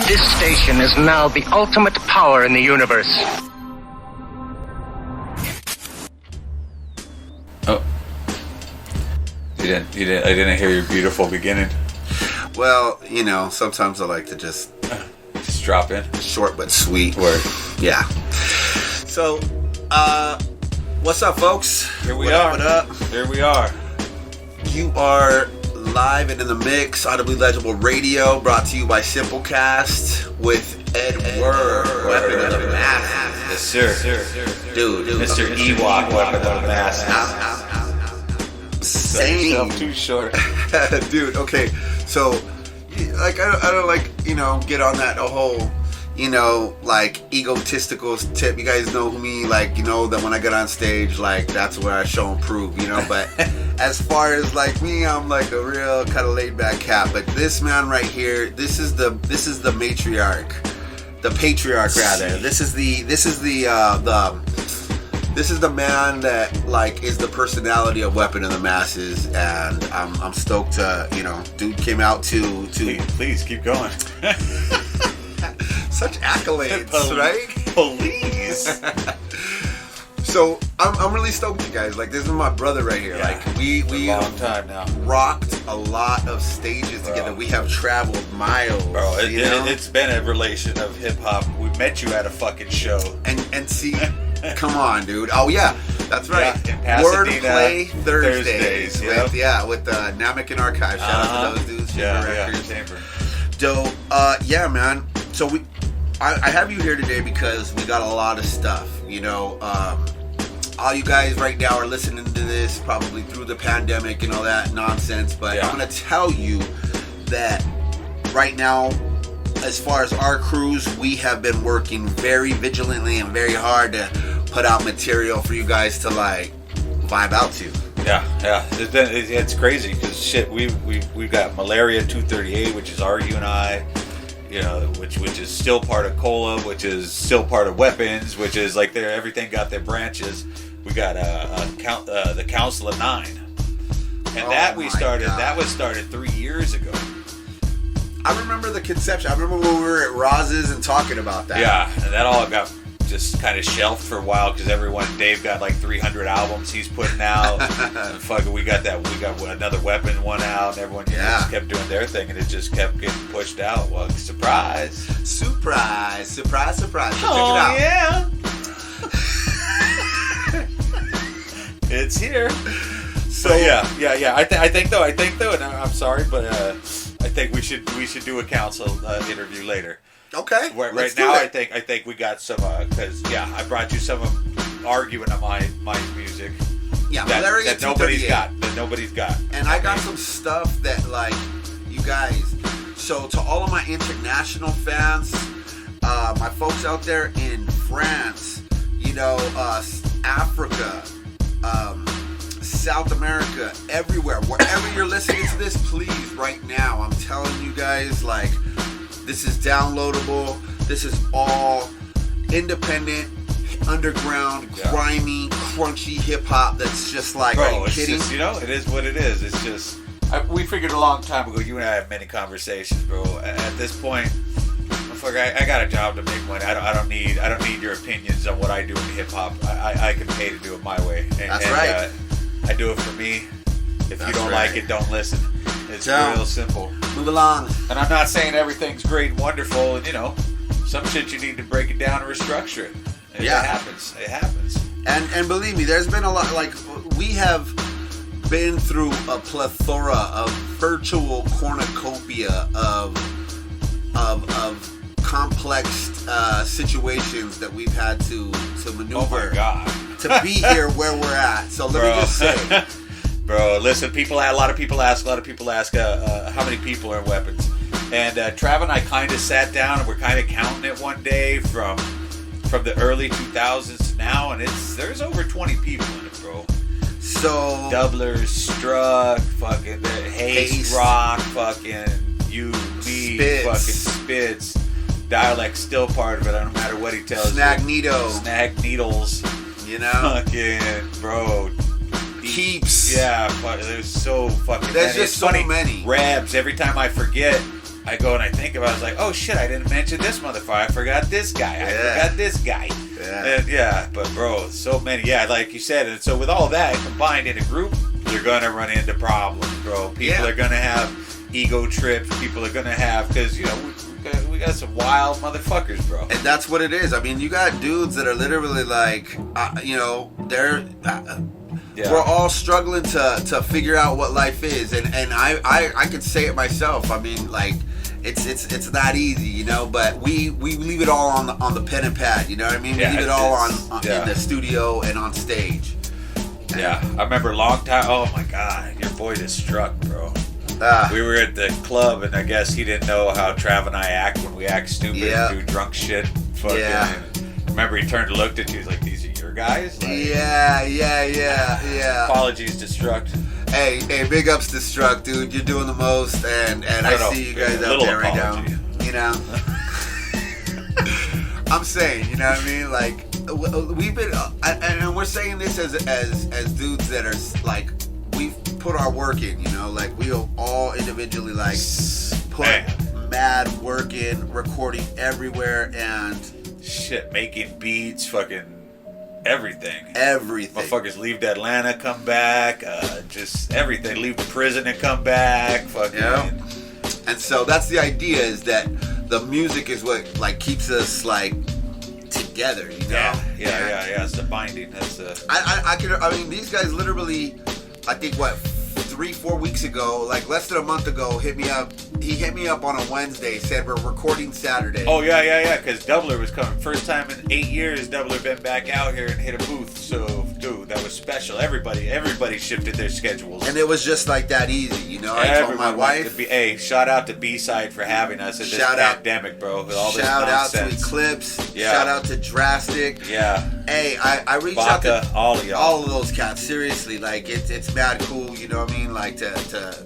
This station is now the ultimate power in the universe. Oh. I didn't hear your beautiful beginning. Well, you know, sometimes I like to just drop in. Short but sweet. Word. Yeah. So, what's up, folks? Here we are. What up? Here we are. You are live and in the mix. Audibly Legible Radio, brought to you by Simplecast with Ewok, Weapons of Mass. Yes, sir. Dude. Mr. Ewok, Weapons of Mass. Same. Too short. Dude, okay. So, like, I don't like, you know, get on that whole, you know, like, egotistical tip. You guys know me, like, you know, that when I get on stage, like, that's where I show and prove, you know. But as far as, like, me, I'm like a real kind of laid back cat. But this man right here, this is the matriarch, the patriarch rather. This is the man that, like, is the personality of Weapon of the Masses, and I'm stoked to, you know, dude came out to Please keep going. such accolades, right? Please. So I'm really stoked, you guys. Like, this is my brother right here. Yeah. Like, we long time now rocked a lot of stages together. We have traveled miles, bro. It's been a relation of hip hop. We met you at a fucking show, and see. Come on, dude. Oh, yeah. That's right. Yeah, Wordplay Thursdays. Yep. With Namek and Archive. Shout out to those dudes. Chamber. Dope. Yeah, man. So I have you here today because we got a lot of stuff. You know, all you guys right now are listening to this probably through the pandemic and all that nonsense. But I'm going to tell you that right now, as far as our crews, we have been working very vigilantly and very hard to put out material for you guys to, like, vibe out to. Yeah. It's crazy because shit. We've got Malaria 238, which is you and I, you know, which is still part of Cola, which is still part of Weapons, which is like everything got their branches. We got the Council of Nine, and that was started 3 years ago. I remember the conception. I remember when we were at Roz's and talking about that. Yeah, and that all got just kind of shelved for a while because Dave got like 300 albums he's putting out. And fucking, we got another Weapon one out, and everyone just kept doing their thing, and it just kept getting pushed out. Well, surprise. So check it out. Yeah. It's here. So yeah. I think though, and I'm sorry, but I think we should do a council interview later. Okay. Right now, I think we got some because I brought you some of arguing on my music. Yeah, that nobody's got. And I got some stuff that, like, you guys. So to all of my international fans, my folks out there in France, you know, Africa, South America, everywhere, wherever you're listening to this, please, right now, I'm telling you guys, like, this is downloadable. This is all independent, underground, grimy, crunchy hip hop. That's just like, bro, are you kidding? Just, you know, it is what it is. It's just we figured a long time ago. You and I have many conversations, bro. At this point, I got a job to make money. I don't need your opinions on what I do in hip hop. I can pay to do it my way. That's right. I do it for me. If you don't like it, don't listen. It's real simple. Move along. And I'm not saying everything's great and wonderful, and, you know, some shit you need to break it down and restructure it. And it happens. It happens. And believe me, there's been a lot, like, we have been through a plethora of virtual cornucopia of complex situations that we've had to maneuver. Oh my God. To be here where we're at. So let me just say. Bro, listen, a lot of people ask how many people are in Weapons. And Trav and I kind of sat down and we're kind of counting it one day from the early 2000s to now, and there's over 20 people in it, bro. So Doublers, Struck, fucking Haste Rock, fucking you, me, fucking Spitz. Dialect's still part of it, no matter what he tells Snag you. Snag Needles. You know? Fucking, bro. Keeps. Yeah, there's so fucking There's many. just so many. Rabs, every time I forget, I go and I think about it, I was like, oh shit, I didn't mention this motherfucker. I forgot this guy. I forgot this guy. Yeah. But bro, so many. Yeah, like you said. And so with all that combined in a group, you're going to run into problems, bro. People are going to have ego trips. People are going to have, because, you know, we got some wild motherfuckers, bro. And that's what it is. I mean, you got dudes that are literally like, you know, they're... We're all struggling to figure out what life is, and I could say it myself. I mean, like, it's not easy, you know. But we leave it all on the pen and pad, you know what I mean? We leave it all on in the studio and on stage. Yeah, I remember a long time. Oh my God, your boy just struck, bro. We were at the club, and I guess he didn't know how Trav and I act when we act stupid and do drunk shit. Fucking. Yeah. Remember, he turned and looked at you. He's like, "These are your guys?" Like, yeah. Apologies to Struck. Hey, big ups to Struck, dude. You're doing the most, and I see you guys out there right now. You know, I'm saying, you know what I mean? Like, we've been, and we're saying this as dudes that are like, we've put our work in. You know, like we all individually like put mad work in, recording everywhere, and shit, making beats, fucking everything. Motherfuckers leave to Atlanta, come back, just everything. Leave the prison and come back, fucking. Yeah. And so that's the idea, is that the music is what like keeps us like together, you know? Yeah. It's the binding. That's the. I mean, these guys literally, I think 3-4 weeks ago, like less than a month ago, hit me up. He hit me up on a Wednesday, said we're recording Saturday. Oh, yeah, because Doubler was coming. First time in 8 years, Doubler been back out here and hit a booth. So, dude, that was special. Everybody shifted their schedules. And it was just like that easy, you know? I told my wife. Hey, shout out to B-Side for having us in this pandemic, bro. With all this nonsense. Shout out to Eclipse. Yeah. Shout out to Drastic. Yeah. Hey, I reached out to all of y'all. All of those cats. Seriously, like, it's mad cool, you know what I mean? Like, to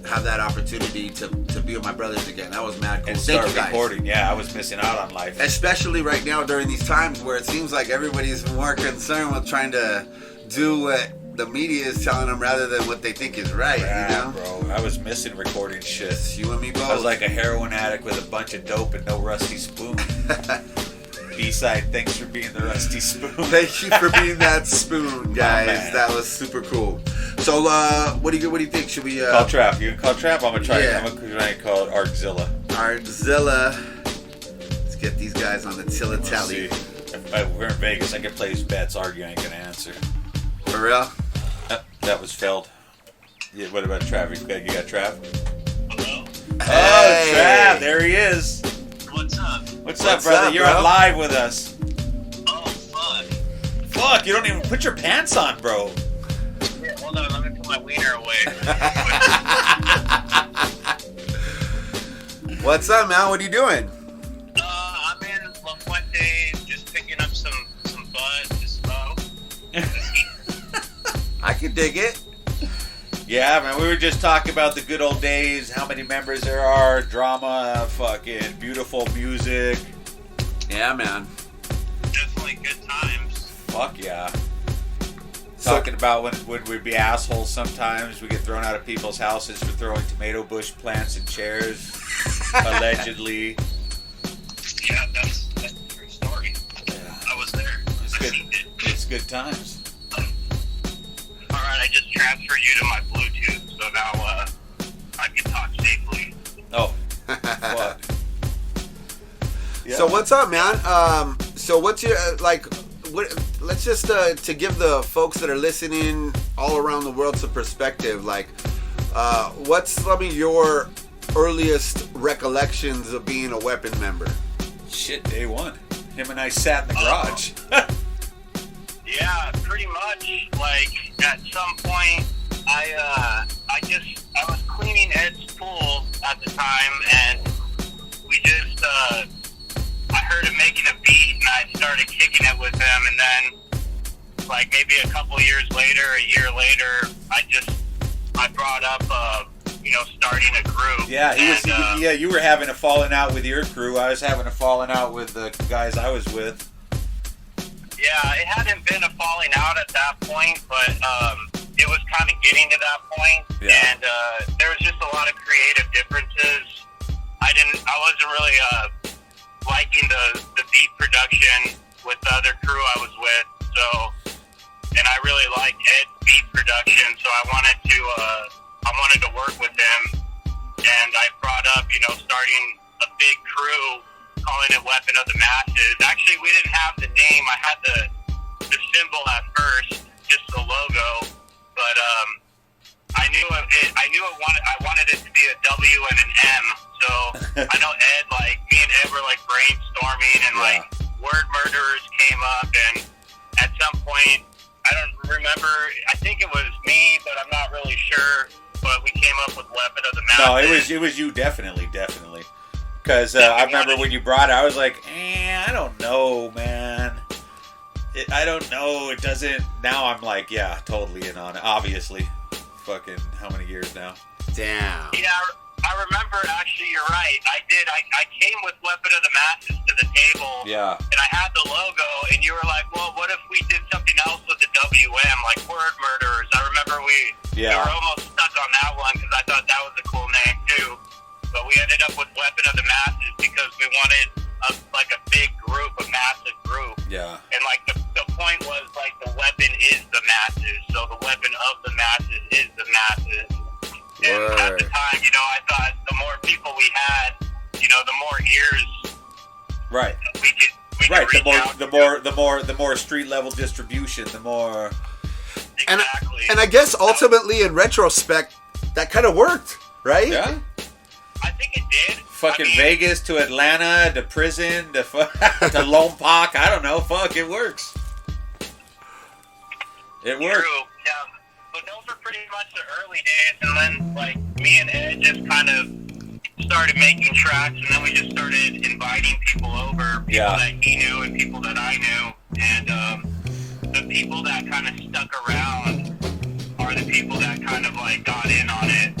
have that opportunity to be with my brothers again. That was mad cool. And start recording. Yeah, I was missing out on life. Especially right now during these times where it seems like everybody's more concerned with trying to do what the media is telling them rather than what they think is right, you know? Bro, I was missing recording shit. It's you and me both. I was like a heroin addict with a bunch of dope and no rusty spoon. B-Side, thanks for being the rusty spoon. Thank you for being that spoon, guys. That was super cool. So, what do you think? Should we call Trav? You can call Trav. I'm gonna try. I'm gonna try and call it Arczilla. Let's get these guys on the Tally. If we're in Vegas, I can place bets. Argue ain't gonna answer. For real? That was failed. Yeah, what about Trav? You got Trav? Hello? Hey. Oh, Trav, there he is. What's up? What's up, brother? You're on live with us. Oh, fuck. Fuck, you don't even put your pants on, bro. Yeah, hold on, let me put my wiener away. What's up, man? What are you doing? I'm in La Fuente, just picking up some bud to smoke. I can dig it. Yeah, man, we were just talking about the good old days, how many members there are, drama, fucking beautiful music. Yeah, man. Definitely good times. Fuck yeah. Talking about when we'd be assholes sometimes. We get thrown out of people's houses for throwing tomato bush plants in chairs, allegedly. Yeah, that's a true story. Yeah. I was there. It's good times. Alright, I just transferred you to my Bluetooth, so now I can talk safely. Oh, fuck. Yeah. So what's up, man? So what's your, let's just, to give the folks that are listening all around the world some perspective, what's some of your earliest recollections of being a Weapon member? Shit, day one. Him and I sat in the garage. Yeah, pretty much. Like, at some point, I was cleaning Ed's pool at the time, and we just, I heard him making a beat, and I started kicking it with him, and then, like, maybe a couple years later, a year later, I brought up, starting a group. Yeah, you were having a falling out with your crew. I was having a falling out with the guys I was with. Yeah, it hadn't been a falling out at that point, but it was kind of getting to that point. Yeah. And there was just a lot of creative differences I wasn't really liking the beat production with the other crew I was with. So, and I really liked Ed's beat production, so I wanted to work with him. And I brought up, starting a big crew, calling it Weapon of the Masses. Actually, we didn't have the name. I had the symbol at first, just the logo, but I wanted it to be a W and an M. So I know Ed, me and Ed were brainstorming, and word murderers came up, and at some point, I don't remember, I think it was me, but I'm not really sure, but we came up with Weapon of the Masses. No, it was you, definitely. Because I remember when you brought it, I was like, I don't know, man. I don't know. It doesn't. Now I'm like, yeah, totally in on it. Obviously. Fucking how many years now? Damn. Yeah, I remember, actually, you're right. I did. I came with Weapon of the Masses to the table. Yeah. And I had the logo, and you were like, well, what if we did something else with the W.O.T.M, like Word Murderers? I remember we were almost stuck on that one, because I thought that was a cool name, too. But we ended up with Weapon of the Masses because we wanted a big group, a massive group. Yeah. And the point was the weapon is the masses, so the weapon of the masses is the masses. And at the time, I thought the more people we had, the more ears. Right. We could The more street level distribution, the more. Exactly. And I guess ultimately, in retrospect, that kind of worked, right? Yeah. I think it did. Fucking Vegas to Atlanta to prison to to Lone Park. I don't know. Fuck, it works. It works. True. Yeah. But those were pretty much the early days, and then me and Ed just kind of started making tracks, and then we just started inviting people over, people that he knew and people that I knew, and the people that kind of stuck around are the people that kind of got in on it.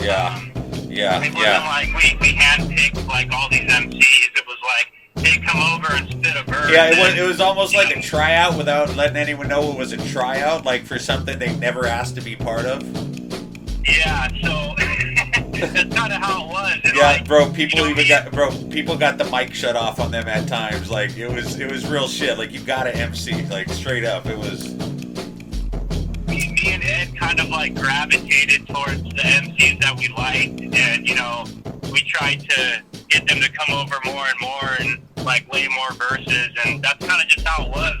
It wasn't we handpicked all these MCs. It was hey, come over and spit a verse. Yeah, it was almost like a tryout without letting anyone know it was a tryout, for something they never asked to be part of. Yeah, so that's kind of how it was. And yeah, people got the mic shut off on them at times. It was real shit. You got to MC, straight up. It was. Me and Ed kind of gravitated towards the MCs that we liked, and we tried to get them to come over more and more and lay more verses, and that's kind of just how it was.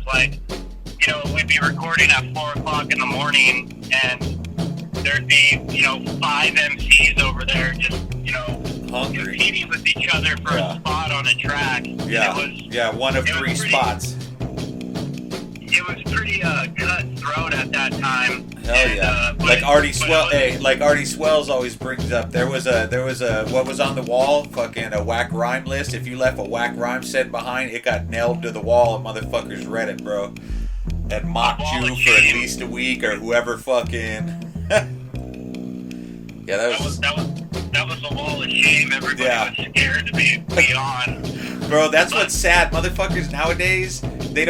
We'd be recording at 4 o'clock in the morning, and there'd be 5 MCs over there just hungry, competing with each other for a spot on a track. Yeah, one of 3 spots. It was pretty cutthroat at that time. Hell yeah! Artie Swells always brings up. There was a what was on the wall? Fucking a whack rhyme list. If you left a whack rhyme set behind, it got nailed to the wall, and motherfuckers read it, bro, and mocked you for at least a week or whoever fucking. Yeah, that was a wall of shame. Everybody was scared to be on. Bro, that's what's sad. Motherfuckers nowadays, they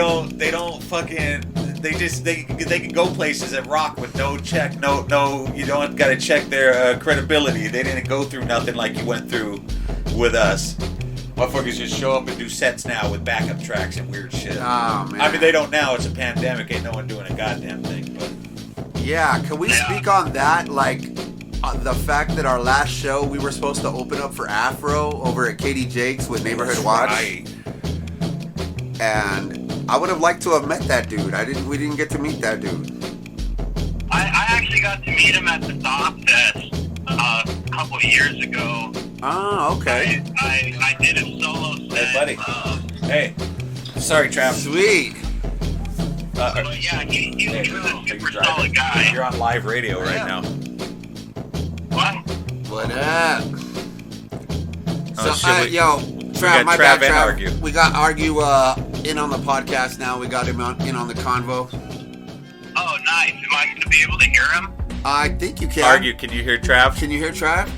can go places and rock with no check, no, you don't gotta check their credibility. They didn't go through nothing like you went through with us. Motherfuckers just show up and do sets now with backup tracks and weird shit. Oh, man. I mean, they don't now. It's a pandemic. Ain't no one doing a goddamn thing. But yeah, can we speak on that? The fact that our last show, we were supposed to open up for Afro over at Katie Jake's with Neighborhood Watch. Right. And I would have liked to have met that dude. We didn't get to meet that dude. I actually got to meet him at the Dog Fest a couple of years ago. Oh, okay. I did a solo set. Hey, buddy. Hey. Sorry, Trav. Sweet. But yeah, he was a super solid guy. You're on live radio right now. What up? Oh, So, yo, Trav, my Trav bad, and Trav. Argue. We got Argue in on the podcast now. We got him in on the convo. Oh, nice. Am I going to be able to hear him? I think you can. Argue, can you hear Trav? Can you hear Trav?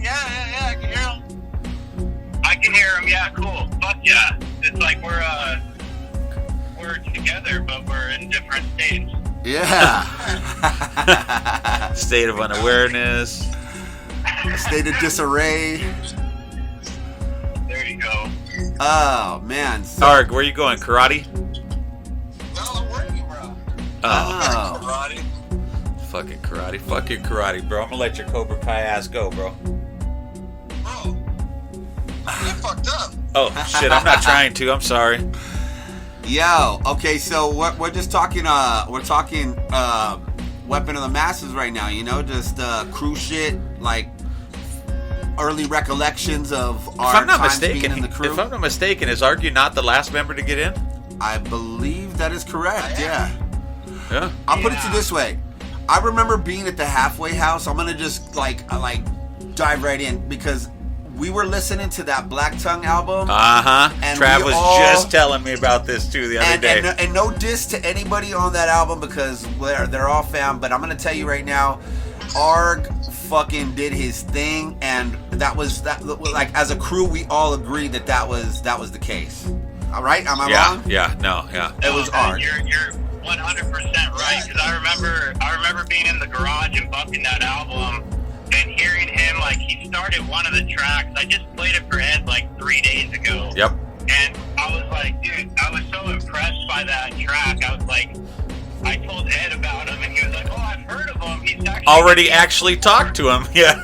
Yeah, I can hear him. I can hear him, yeah, cool. Fuck yeah. It's like we're together, but we're in different states. Yeah. State of unawareness. State of disarray. Oh man. So, Arg, where you going? Karate? No, I'm working, bro. oh. Karate. Fucking karate, bro. I'm gonna let your Cobra Kai ass go, bro. Bro, you fucked up. Oh shit, I'm not trying to. I'm sorry. Yo, okay, so we're just talking. We're talking Weapon of the Masses right now. You know, just crew shit, like early recollections of our times being in the crew. If I'm not mistaken, is Argue not the last member to get in? I believe that is correct. Yeah. Yeah. I'll put it to you this way. I remember being at the halfway house. I'm gonna just like dive right in because we were listening to that Black Tongue album. And Trav was just telling me about this too the other day. And no diss to anybody on that album because they're all fam. But I'm gonna tell you right now, Arg fucking did his thing, and that was like as a crew we all agreed that was the case. All right, am I wrong? Yeah, no, yeah. It was Arg. You're 100% right, because I remember being in the garage and bumping that album and hearing him, like, he started one of the tracks. I just played it for Ed like 3 days ago. Yep. And I was like, dude, I was so impressed by that track. I was like, I told Ed about him, and he was like, oh, I've heard of him. He's actually talked to him. Yeah.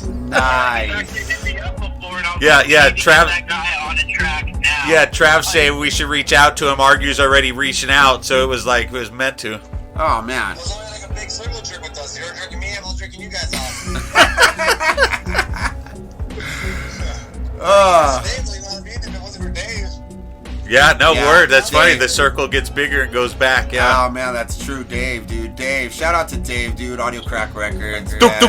Nice. He's actually hit me up before, and I was Yeah, like, yeah, maybe Trav- get that guy on a track now. Yeah, Trav saying we should reach out to him. Argue's already reaching out, so it was meant to. Oh man. It was only like a big circle jerk with us. You were drinking me, and I was drinking you guys off. Dave, you know what I mean? If it wasn't for Dave. Yeah, no word. That's Dave. funny. The circle gets bigger and goes back. Yeah. Oh man, that's true. Dave, dude. Dave. Shout out to Dave, dude. Audio Crack Records. Yeah,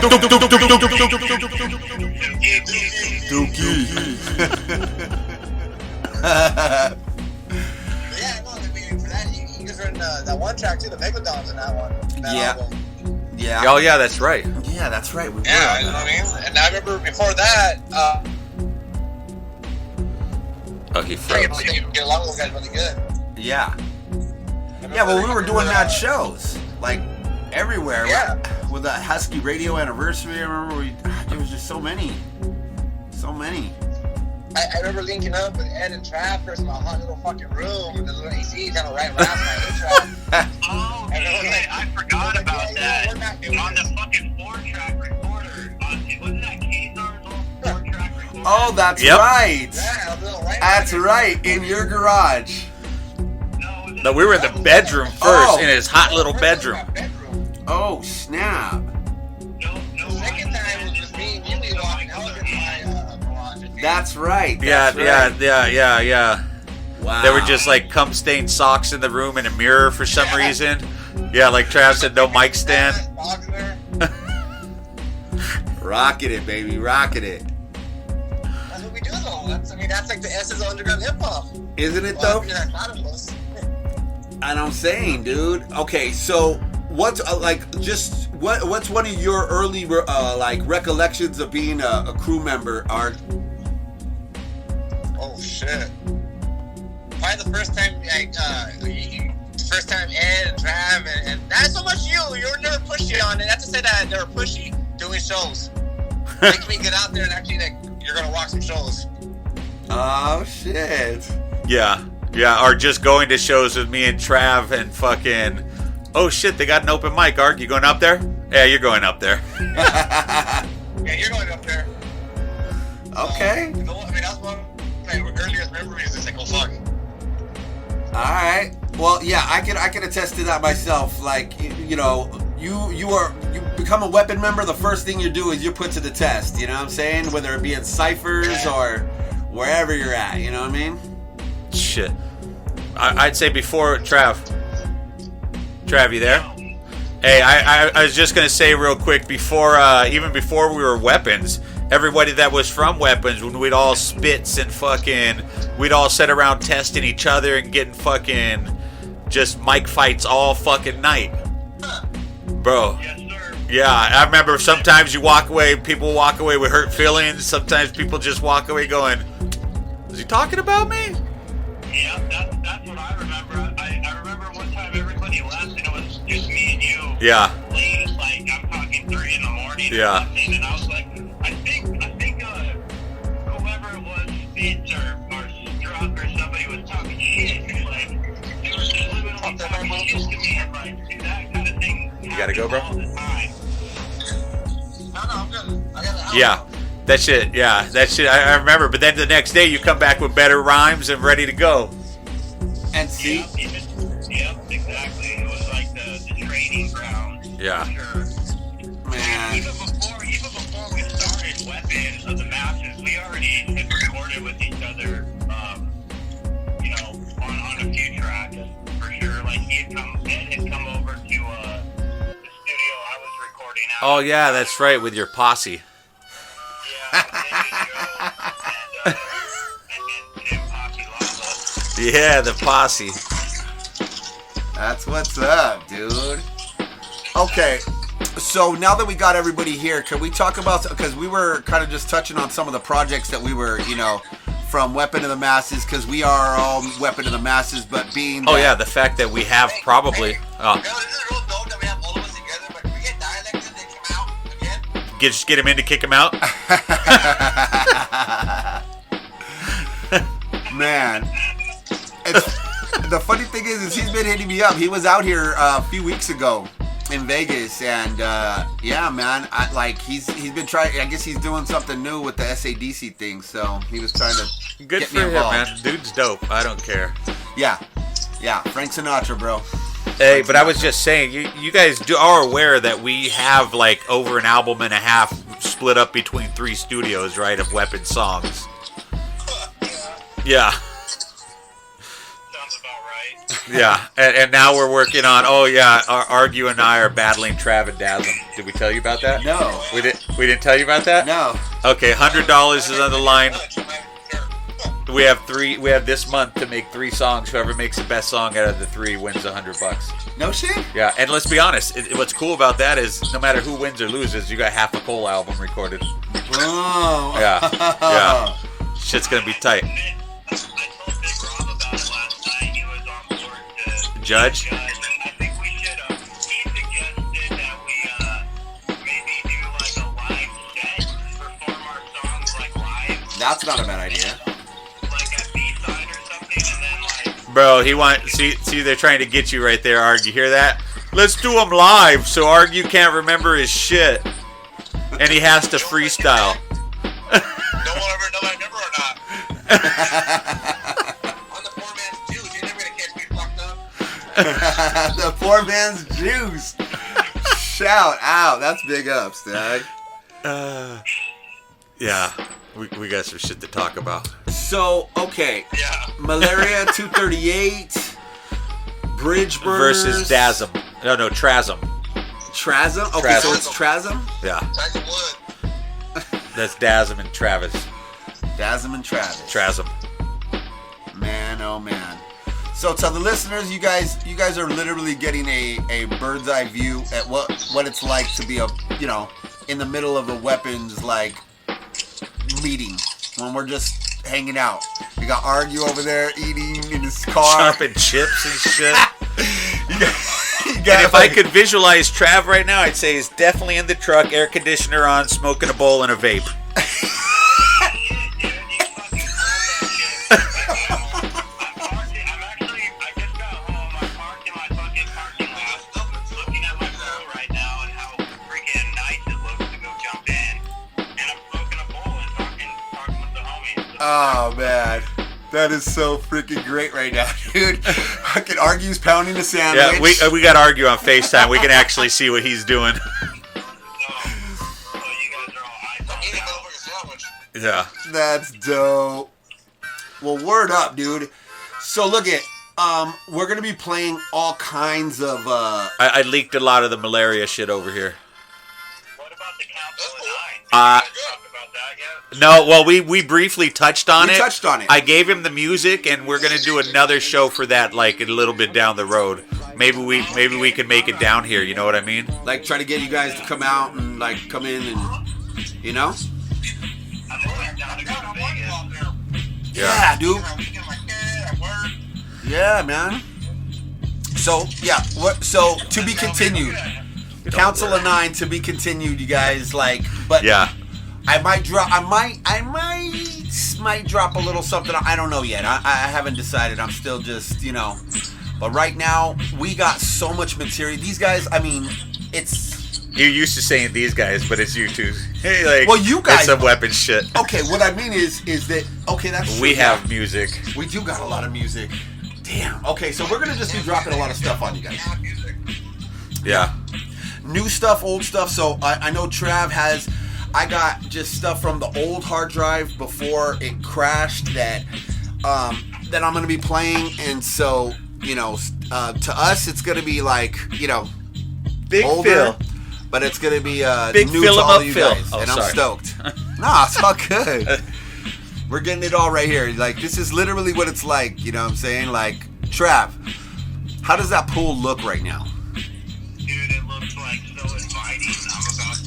no, I mean, for that, you guys were in that one track too, the Megalodons in that one. That album. Yeah. Oh yeah, that's right. Yeah, that's right. We Yeah, were. you know what I mean? And I remember before that, Oh, he froze. get along with those guys really good. Yeah. Yeah, well, we were doing mad shows, like everywhere. Yeah. Right? With the Husky Radio anniversary, I remember there was just so many. I remember linking up with Ed and Trav in my hot little fucking room with the little AC kind of right around my intro. Oh, shit, I forgot about that. On the fucking 4-track recorder. Wasn't that K-Zar's old 4-track recorder? Oh, that's right. Yeah, a little right. That's right. In your garage. No, we were in the bedroom first, in his hot little bedroom. Oh, snap. No, the second time was just me and you walking. I was in my garage. That's right. Yeah. Wow. There were just like cum stained socks in the room and a mirror for some reason. Yeah, like Trav said, no mic stand. Rocking it, baby. Rocking it. That's what we do, though. That's like the essence of underground hip hop. Isn't it, though? And I'm saying, dude. Okay, so what's what's one of your early recollections of being a crew member, Art? Oh shit! Probably the first time, Ed and Trav, and not so much you. You were never pushy on it. Not to say that they were pushy doing shows. Make me get out there and actually you're gonna rock some shows. Oh shit! Yeah, or just going to shows with me and Trav and fucking. Oh shit! They got an open mic. Arg, you going up there? Yeah, you're going up there. Yeah, you're going up there. Okay. That's one of my earliest memories. It's like, oh fuck. All right. Well, yeah, I can attest to that myself. Like, you become a Weapon member. The first thing you do is you're put to the test. You know what I'm saying? Whether it be in ciphers or wherever you're at. You know what I mean? Shit. I'd say before Trav, you there? Hey, I was just gonna say real quick even before we were Weapons. Everybody that was from Weapons, when we'd all spits and we'd all sit around testing each other and getting fucking just mic fights all fucking night. Bro. Yes, sir. Yeah, I remember sometimes people walk away with hurt feelings. Sometimes people just walk away going, is he talking about me? Yeah, that's what I remember. I remember one time everybody left and it was just me and you. Yeah. Late, like I'm talking 3 in the morning. Yeah. And I was like, I think whoever it was, Spitz or Stripe truck or somebody was talking shit, like, they were just literally talking shit to me, and like, that kind of thing. You gotta go, bro? all the time. No, I'm good. I got it. Yeah. That shit, I remember. But then the next day you come back with better rhymes and ready to go. And see? Yep, exactly. It was like the training ground. Yeah. For sure. Man. Even before we started Weapons of the Masses, we already had recorded with each other, on a few tracks, for sure. Like, Ed had come over to the studio I was recording out. Oh, yeah, that's right, with your posse. Yeah, the posse. That's what's up, dude. Okay, so now that we got everybody here, can we talk about, because we were kind of just touching on some of the projects that we were, from Weapon of the Masses, because we are all Weapon of the Masses, but being Oh, yeah, the fact that we have probably... Oh. This is real dope that we have all of us together, but can we get dialects that come out again? Just get him in to kick him out? Man. The funny thing is he's been hitting me up. He was out here a few weeks ago in Vegas, and yeah, man, he's been trying. I guess he's doing something new with the SADC thing, so he was trying to Good get for me him, involved. man. Dude's dope. I don't care. Yeah, Frank Sinatra, bro. Hey, but I was just saying, you guys are aware that we have like over an album and a half split up between 3 studios, right, of Weapon songs. Yeah. Sounds about right. Yeah, and now we're working on. Oh yeah, Argue and I are battling Trav and Dasm. Did we tell you about that? No. We didn't tell you about that. No. Okay, $100 is on the line. We have 3. We have this month to make 3 songs. Whoever makes the best song out of the 3 wins $100. No shit? Yeah, and let's be honest. What's cool about that is no matter who wins or loses, you got half a Cole album recorded. Oh. Yeah. Shit's gonna be tight. I told Big Rob about it last night. He was on board to Judge? and I think we should he suggested that we maybe do like a live set, perform our songs like live, That's not a bad idea. like at B-side or something, and then like Bro, see they're trying to get you right there, Arg. You hear that? Let's do them live so Argue can't remember his shit. And he has to freestyle. No one ever know my number or not. I'm the poor man's Jews. You're never gonna catch me fucked up. The poor man's juice. Shout out. That's big ups, Dad. Yeah, we got some shit to talk about. So, okay. yeah. Malaria 238. Bridge Burners. Versus Dasm. No, Trasm. Trasm? Okay, so it's Trasm? Yeah, Tyson Wood. that's Dasm and Travis. Dasm and Travis. Trasm. Man, oh man. So to the listeners, you guys are literally getting a bird's eye view at what it's like to be in the middle of a weapons meeting when we're just hanging out. We got Argue over there eating in his car. Chopping chips and shit. You And if I could visualize Trav right now, I'd say he's definitely in the truck, air conditioner on, smoking a bowl and a vape. Oh man, that is so freaking great right now, dude. Fucking Argue's pounding a sandwich. Yeah, we got to argue on FaceTime. We can actually see what he's doing. Yeah. That's dope. Well, word up, dude. So look at, we're gonna be playing all kinds of. I leaked a lot of the malaria shit over here. What about the Council of 9? Did you talk about that yet? No, well, we briefly touched on it. We touched on it. I gave him the music, and we're gonna do another show for that, like a little bit down the road. Maybe we can make it down here. You know what I mean? Like try to get you guys to come out and come in and I'm always down to go to Vegas. Yeah, dude. Yeah, man. So yeah, so to be continued. Council of 9 to be continued, you guys. But yeah. I might might drop a little something. I don't know yet. I haven't decided. I'm still just, you know. But right now, we got so much material. These guys, I mean, it's... You're used to saying these guys, but it's you two. Hey, like, well, you guys... It's some weapons shit. Okay, what I mean is that... Okay, that's true. We have music. We do got a lot of music. Damn. Okay, so we're going to just be dropping a lot of stuff on you guys. Yeah. New stuff, old stuff. So I know Trav has... I got just stuff from the old hard drive before it crashed that I'm going to be playing. And so, you know, to us, it's going to be like, you know, Big older, Phil. But it's going to be Big new Phil to all up you Phil. guys. Oh, and sorry. I'm stoked. Nah, it's all good. We're getting it all right here. Like, this is literally what it's like. You know what I'm saying? Like, Trav, how does that pool look right now? Dude, it looks like so inviting. I'm about to...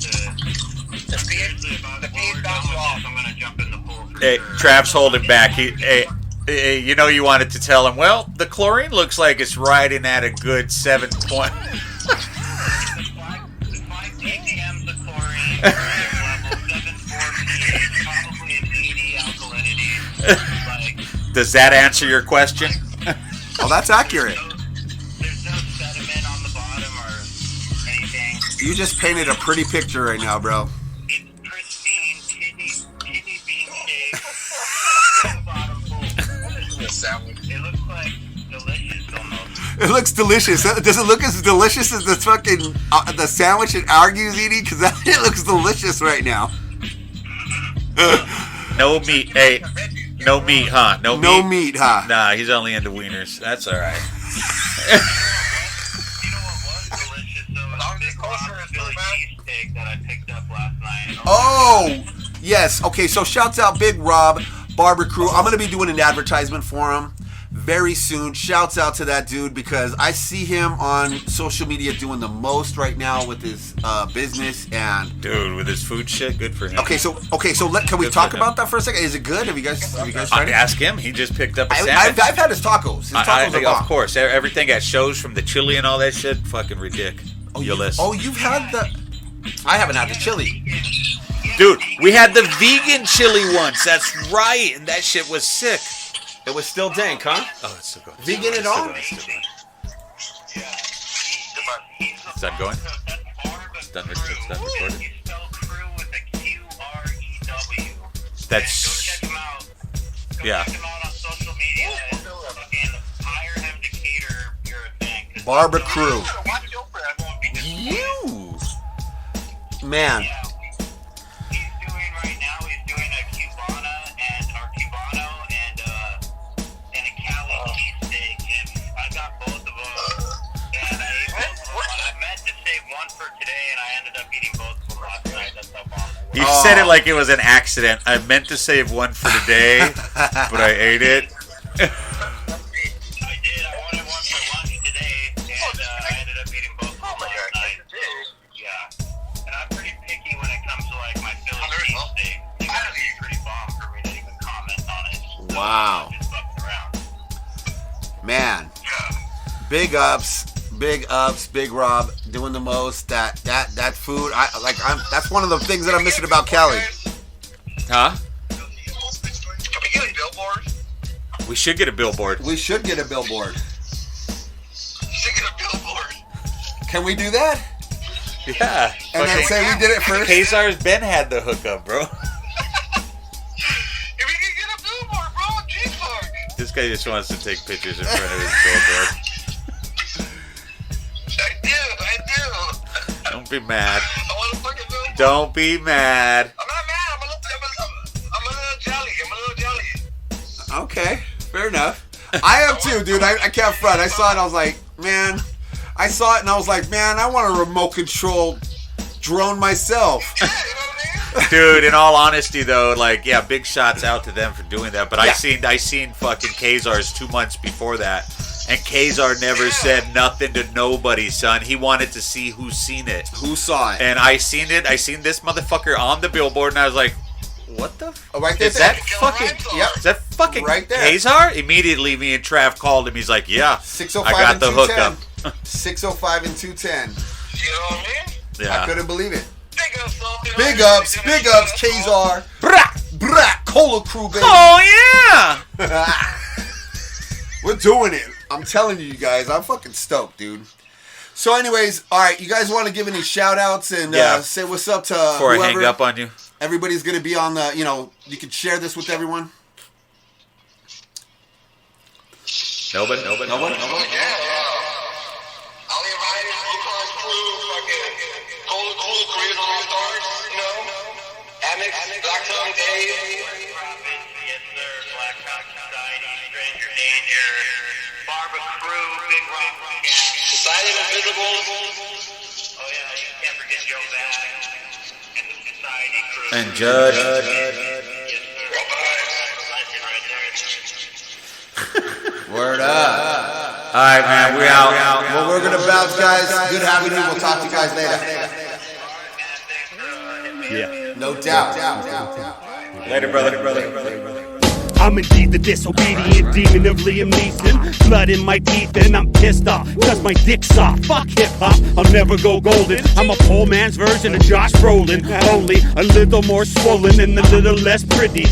Seriously, about to I'm going to jump in the pool for Hey, sure. Trav's holding back. Hey, you know you wanted to tell him, well, the chlorine looks like it's riding at a good 7 point. The 5 ppm of chlorine, level 7.4 pH, probably an 80 alkalinity. Like, Does that answer your question? Oh, that's accurate. there's no sediment on the bottom or anything. You just painted a pretty picture right now, bro. It's pristine, kidney bean shaped bottom pool. It looks like delicious almost. It looks delicious. Does it look as delicious as the fucking the sandwich that Argue's eating? Because it looks delicious right now. No meat. Hey, no meat, huh? No meat, huh? Nah, he's only into wieners. That's all right. You know what was delicious though? Was the big Rob's Philly cheesesteak that I picked up last night. Oh, yes. Okay, so shouts out Big Rob, Barber Crew. I'm going to be doing an advertisement for him very soon. Shouts out to that dude because I see him on social media doing the most right now with his business and... Dude, with his food shit, good for him. Okay, so can we Good talk for him. about that for a second? Is it good? Have you guys tried it? Ask him. He just picked up a sandwich. I've had his tacos. His tacos are bomb. Of course. Everything at shows from the chili and all that shit, fucking ridiculous. You've had the... I haven't had the chili. Dude, we had the vegan chili once. That's right. And that shit was sick. It was still dank, huh? Oh, it's so good. Vegan at all? Is that going? It's done recording. He's spelled crew with a QREW. That's... Go check him out. Yeah. Check him out on social media and fucking hire him to cater your event. Barber Crew. You! Man. Yeah. He's doing right now, he's doing a Cubano and a Cali cheesesteak, and I got both of them, and I ate both of them. I meant to save one for today, and I ended up eating both of them last night. That's how bomb it was. You said it like it was an accident. I meant to save one for today, but I ate it. I did. I wanted one for lunch today, and I ended up eating both of them last night. So, yeah. And I'm pretty picky when it comes to like my Philly cheesesteak. It gotta be pretty bomb for me to even comment on it. So, Wow. I'm just fucking around. Man. Big ups, Big Rob doing the most. That food. That's one of the things that I'm missing about Cali. Huh? Can we get a billboard? We should get a billboard. We should get a billboard. Should get a billboard. Can we do that? Yeah. And then say we did it first? Kazar's Ben had the hookup, bro. If we can get a billboard, bro, G-Fuck. This guy just wants to take pictures in front of his billboard. I do. Don't be mad. I want a fucking billboard. Don't be mad. I'm not mad. I'm a little jelly. Okay, fair enough. I am too, dude. I can't front. I saw it. I was like, man. I saw it and I was like, man, I want a remote control drone myself. Yeah, you know what I mean? Dude, in all honesty though, like, yeah, big shots out to them for doing that. But Yeah. I seen fucking Kazar's 2 months before that. And Kazar never said nothing to nobody, son. He wanted to see who's seen it. Who saw it? And I seen it. I seen this motherfucker on the billboard, and I was like, "What the? Oh, right there. Is that Killer fucking? Rhymes Yep. Is that fucking Right there. Kazar?" Immediately, me and Trav called him. He's like, "Yeah, 605 I got and the 210. hookup." 605 and 210. You know what I mean? I Yeah. couldn't believe it. Big ups, though. Big ups, Kazar. Brah! Brah, Cola Crew, baby. Oh, yeah. We're doing it. I'm telling you guys, I'm fucking stoked, dude. So anyways, all right, you guys want to give any shout-outs and say what's up to Before whoever? I hang up on you. Everybody's going to be on the, you can share this with everyone. Nobody? Yeah. Ollie Ryan, Blue Cross Crew, fucking Cola Crew, All Stars, Amex, Black Tongue Dave. Yes, sir. Black Rock Society, Stranger Danger, Barba Crew, Big Rock Camp. Society of Invisibles. Oh, yeah, you can't forget Joe Bag and the Society Crew. And Judge. Yes, sir. Legend right there. Word up. All right, man. We out. Well, we're going to bounce, guys. Good having you. We'll talk to you guys later. Yeah. No doubt. Later, brother. I'm indeed the disobedient demon of Liam Neeson. Blood in my teeth and I'm pissed off, cause my dick's soft. Fuck hip-hop, I'll never go golden. I'm a poor man's version of Josh Brolin, only a little more swollen and a little less pretty.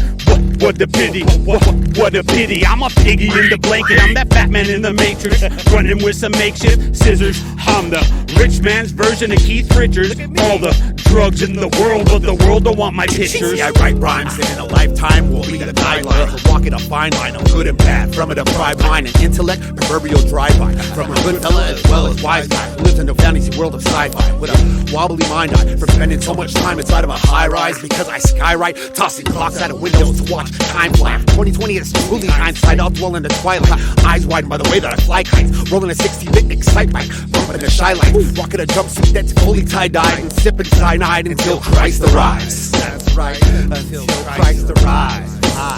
What a pity, what a pity. I'm a piggy in the blanket, I'm that fat man in the Matrix, running with some makeshift scissors. I'm the rich man's version of Keith Richards. All the drugs in the world, but the world don't want my pictures. See, I write rhymes that in a lifetime will be the guideline for walking a fine line of good and bad. From a deprived mind and intellect, proverbial drive-by. From a good fella as well as wise guy who lives in a fantasy world of sci-fi. With a wobbly mind eye from spending so much time inside of a high-rise because I skywrite, tossing clocks out of windows to watch time fly. 2020 is truly hindsight. I'll dwell in the twilight, eyes wide by the way that I fly kites. Rolling a 60-bit excite bike, bumping a shy light, rocking a jumpsuit that's fully tie-dyed and sipping cyanide until Christ arrives. That's right, until Christ arrives.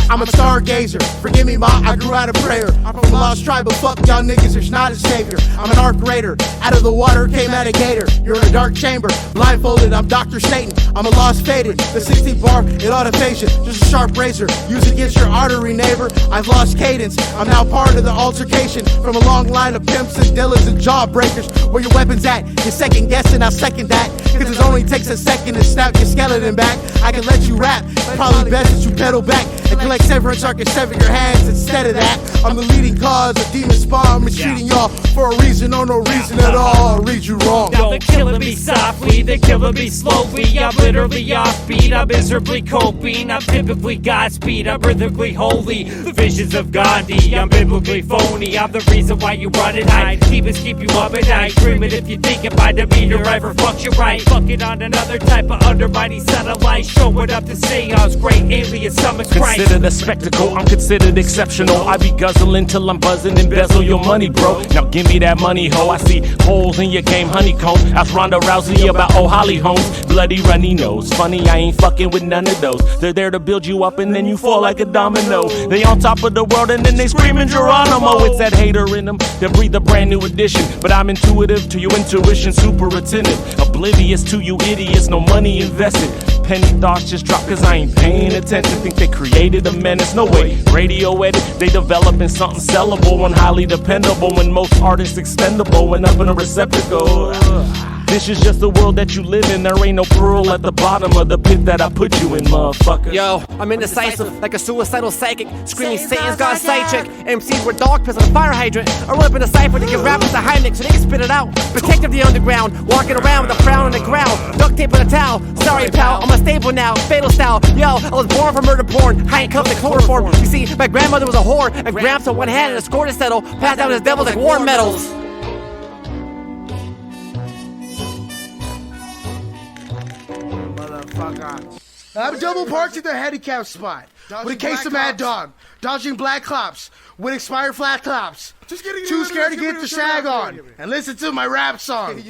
I'm a stargazer, forgive me ma, I grew out of prayer. I'm from a lost tribe, but fuck y'all niggas, there's not a savior. I'm an arc raider, out of the water came out a gator. You're in a dark chamber, blindfolded, I'm Dr. Satan. I'm a lost faded, the 16th bar, it autophagia, just a sharp razor, use it against your artery neighbor. I've lost cadence, I'm now part of the altercation. From a long line of pimps and dealers and jawbreakers. Where your weapons at? You're second guessing, I'll second that. Cause it only takes a second to snap your skeleton back. I can let you rap, probably best that you pedal back and collect severance, I can sever your hands instead of that. I'm the leading cause of demon spawn, mistreating y'all for a reason or no reason at all. I'll read you wrong. Y'all been killing me softly, they're killing me slowly. I'm literally offbeat, I'm miserably coping. I'm typically Godspeed, I'm rhythmically holy. The visions of Gandhi, I'm biblically phony. I'm the reason why you run and hide. Demons keep you up at night, dreaming if you think if my demeanor ever fucks you right. Fucking on another type of undermining satellite, showing up to say I was great alien summons Christ. Considered a spectacle, I'm considered exceptional. I be guzzling till I'm buzzing, embezzle your money, bro. Now give me that money, ho. I see holes in your game, honeycomb. Ask Ronda Rousey about oh Holly Holmes. Bloody runny nose. Funny, I ain't fucking with none of those. They're there to build you up and then you fall like a domino. They on top of the world and then they screaming Geronimo. It's that hater in them that breathe a brand new edition. But I'm intuitive to your intuition, super attentive. Oblivious to you idiots, no money invested. Penny thoughts just drop cause I ain't paying attention. Think they created a menace, no way. Radio edit, they developing something sellable and highly dependable. When most artists expendable and up in a receptacle. This is just the world that you live in. There ain't no pearl at the bottom of the pit that I put you in, motherfucker. Yo, I'm indecisive, like a suicidal psychic, screaming Satan's got a side chick. MCs were dog piss on a fire hydrant. I roll up in a cipher to give rappers a Heimlich so they can spit it out. Protective of the underground, walking around with a frown on the ground. Duct tape on a towel, sorry pal, I'm unstable now, fatal style. Yo, I was born for murder porn, handcuffed to chloroform. You see, my grandmother was a whore, and Gramps on one hand and a score to settle, passed out his devils like war medals. I'm double parked at the handicap spot with a case of Mad Dog, dodging black cops with expired flat tops. Too scared to get the shag on and listen to my rap song.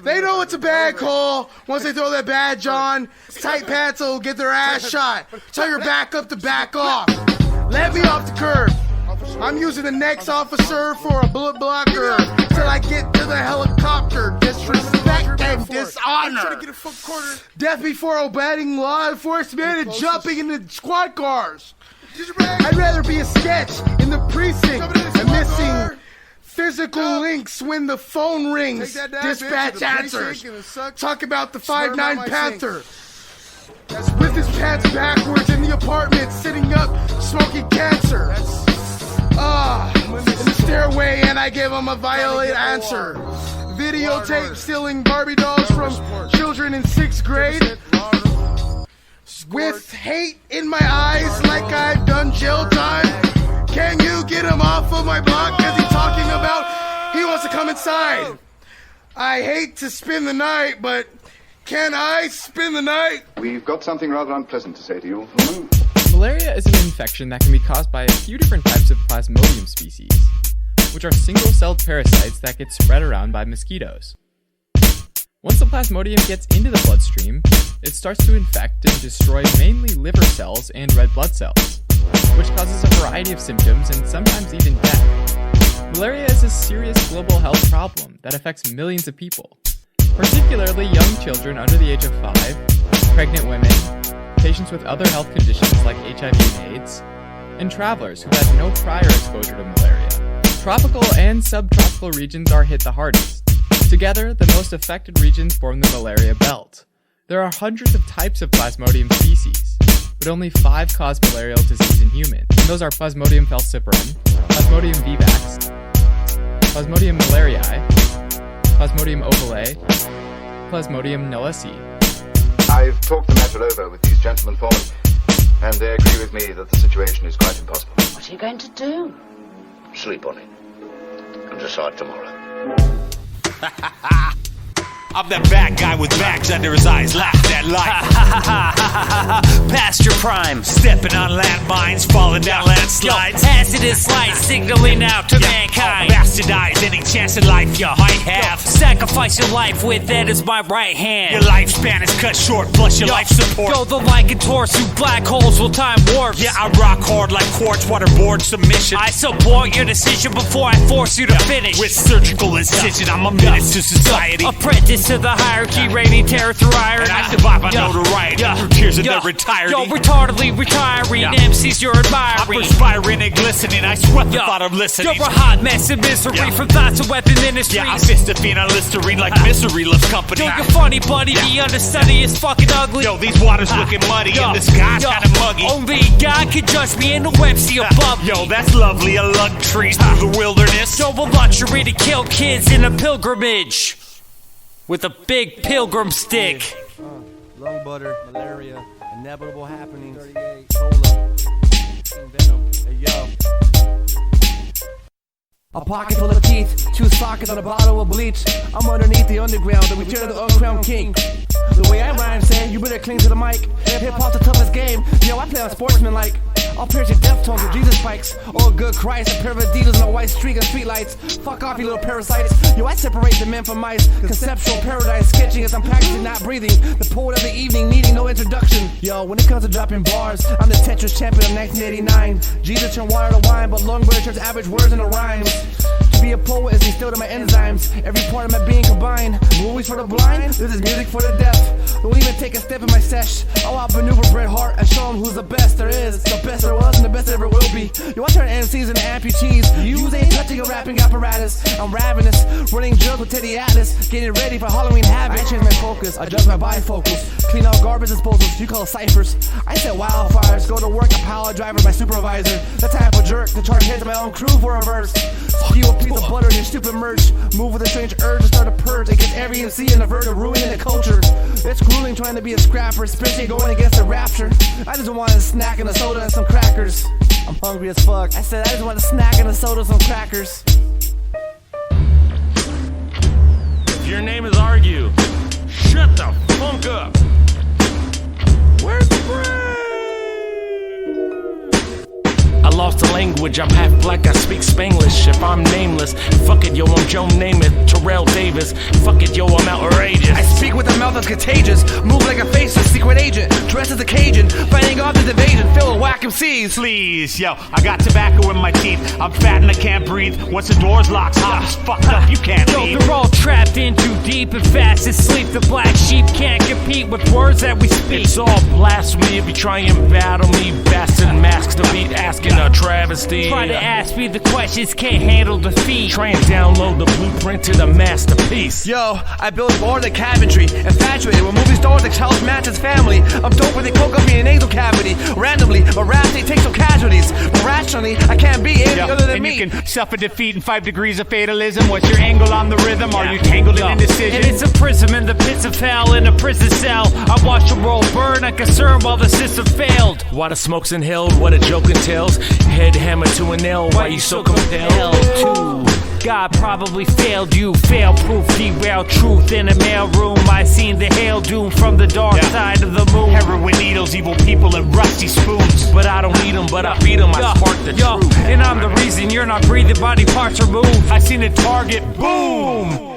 They know it's a bad call once they throw that badge on. Tight pants will get their ass shot. Tell your backup to back off. Let me off the curb. I'm using the next officer for a bullet blocker till I get to the helicopter. Disrespect and dishonor. Death before obeying law enforcement and jumping into squad cars. I'd rather be a sketch in the precinct and missing physical links when the phone rings. Dispatch answers. Talk about the 5'9" Panther. with his pants backwards in the apartment, sitting up, smoking cancer. In the stairway, and I gave him a violent answer. Videotape stealing Barbie dolls from children in 6th grade. With hate in my eyes like I've done jail time. Can you get him off of my block? Cause he's talking about he wants to come inside. I hate to spend the night, but can I spend the night? We've got something rather unpleasant to say to you. Malaria is an infection that can be caused by a few different types of Plasmodium species, which are single-celled parasites that get spread around by mosquitoes. Once the Plasmodium gets into the bloodstream, it starts to infect and destroy mainly liver cells and red blood cells, which causes a variety of symptoms and sometimes even death. Malaria is a serious global health problem that affects millions of people, particularly young children under the age of 5, pregnant women, patients with other health conditions like HIV and AIDS, and travelers who had no prior exposure to malaria. Tropical and subtropical regions are hit the hardest. Together, the most affected regions form the malaria belt. There are hundreds of types of Plasmodium species, but only 5 cause malarial disease in humans. And those are Plasmodium falciparum, Plasmodium vivax, Plasmodium malariae, Plasmodium ovale, Plasmodium knowlesi. I've talked the matter over with these gentlemen foremen, and they agree with me that the situation is quite impossible. What are you going to do? Sleep on it and decide tomorrow. I'm that bad guy with bags under his eyes, laugh that life. Past your prime. Stepping on landmines, falling down landslides. Hazardous light signaling out to mankind. Bastardize any chance in life you might have. Sacrifice your life with that is my right hand. Your lifespan is cut short, plus your life support. Yo, the light contorts through black holes will time warps. Yeah, I rock hard like quartz waterboard submission. I support your decision before I force you to finish. With surgical incision, I'm a menace to society. Apprentice to the hierarchy, reigning terror through irony. And I survive my notoriety through tears of their retirement. Yo, retardedly retiring MCs you're admiring. I'm perspiring and glistening, I sweat the thought of listening. You're a hot mess of misery from thoughts of weapon industries. Yeah, I fist a fiend on Listerine like misery loves company. Yo, you're funny, buddy, the understudy is fucking ugly. Yo, these waters looking muddy and the sky's kinda muggy. Only God can judge me in the Websy above me. Yo, that's lovely, a lug trees through the wilderness. Yo, a luxury to kill kids in a pilgrimage with a big pilgrim stick. Lung butter, malaria, inevitable happenings. 38, cola, venom, hey yo. A pocket full of teeth, 2 sockets on a bottle of bleach. I'm underneath the underground, the return of the uncrowned king. The way I rhyme, saying you better cling to the mic. Hip-hop's the toughest game, yo, I play on sportsman like. I'll pierce your Deftones with Jesus spikes. Oh, good Christ, a pair of Adidas and a white streak and streetlights. Fuck off, you little parasites. Yo, I separate the men from mice. Conceptual paradise, sketching as I'm practicing, not breathing. The poet of the evening, needing no introduction. Yo, when it comes to dropping bars, I'm the Tetris champion of 1989. Jesus turned water to wine, but Longbeard turns average words into rhymes. To be a poet is instilled in my enzymes. Every part of my being combined. Movies for the blind, this is music for the deaf. Don't even take a step in my sesh. I'll outmaneuver Bret Hart and show him who's the best there is, the best there was, and the best there ever will be. Yo, I turn MCs into amputees. You ain't touching a rapping apparatus. I'm ravenous, running drugs with Teddy Atlas, getting ready for Halloween havoc. I change my focus, adjust my bifocals, clean out garbage disposals, you call it ciphers. I set wildfires, go to work, a power driver, my supervisor. The type of jerk to charge heads of my own crew for a verse. Skew a piece of butter in your stupid merch. Move with a strange urge to start a purge against every MC in the verge of ruining the culture. It's grueling trying to be a scrapper, especially going against the rapture. I just want a snack and a soda and some crackers. I'm hungry as fuck. I said I just want a snack and a soda and some crackers. If your name is Argue, shut the funk up. Where's the bread? I lost the language, I'm half black, I speak Spanglish. If I'm nameless, fuck it, yo, I'm Joe Namath, Terrell Davis. Fuck it, yo, I'm outrageous. I speak with a mouth that's contagious, move like a faceless secret agent, dressed as a Cajun, fighting off this invasion, filled with whack MCs. Please, yo, I got tobacco in my teeth. I'm fat and I can't breathe. Once the door's locked, hot as fucked up, you can't leave. They're all trapped in too deep and fast asleep. The black sheep can't compete with words that we speak. It's all blasphemy if you try and battle me. Bastard masks to beat, asking a travesty. Try to ask me the questions, can't handle defeat. Try and download the blueprint to the masterpiece. Yo, I build more than cabinetry. Infatuated with movie stars like Charles Manson's family. I'm dope when they coke up me in nasal cavity. Randomly, my raps, they take some casualties. But rationally, I can't be any other than and me. You can suffer defeat in 5 degrees of fatalism. What's your angle on the rhythm? Are you tangled in indecision? And it's a prism in the pits of hell, in a prison cell. I watch the world burn, unconcerned while the system failed. Why the smoke's inhaled, what a joke entails. Head hammer to an L, why you so compelled? God probably failed you. Fail proof, derailed truth in a mailroom. I seen the hail doom from the dark side of the moon. Heroin needles, evil people, and rusty spoons. But I don't need them, but I beat them. I spark the truth. And I'm the reason you're not breathing, body parts are moved. I seen the target, boom!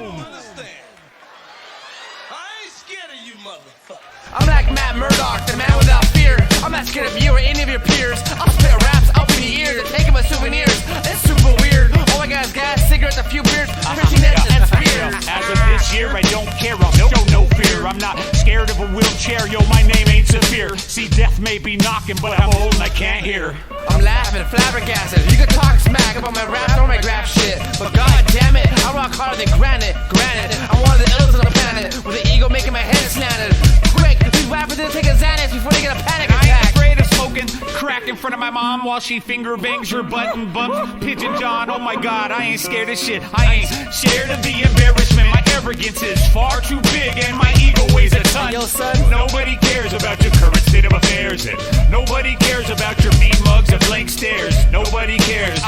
I'm like Matt Murdock, the man without fear. I'm not scared of you or any of your peers. I'll spit raps up in the ears and take them as souvenirs. It's super weird. All I got is gas, cigarettes, a few beers, Richie nets and spears. As of this year, I don't care, I'll show no fear. I'm not scared of a wheelchair, yo, my name ain't Saphir. See, death may be knocking, but I'm old and I can't hear. I'm laughing, flabbergasted. You can talk smack about my rap or my rap shit, but god damn it, I rock harder than granite. Granted, I'm one of the illest on the planet, with an ego making my head slanted. Quick, these rappers didn't take a Xanax before they get a panic attack. I ain't afraid of smoking crack in front of my mom while she finger bangs her butt and bumps Pigeon John. Oh my god, I ain't scared of shit. I ain't scared of the embarrassment. My arrogance is far too big and my ego weighs a ton. Yo, son. Nobody cares about your current state of affairs, and nobody cares about your mean mugs and blank stares. Nobody cares.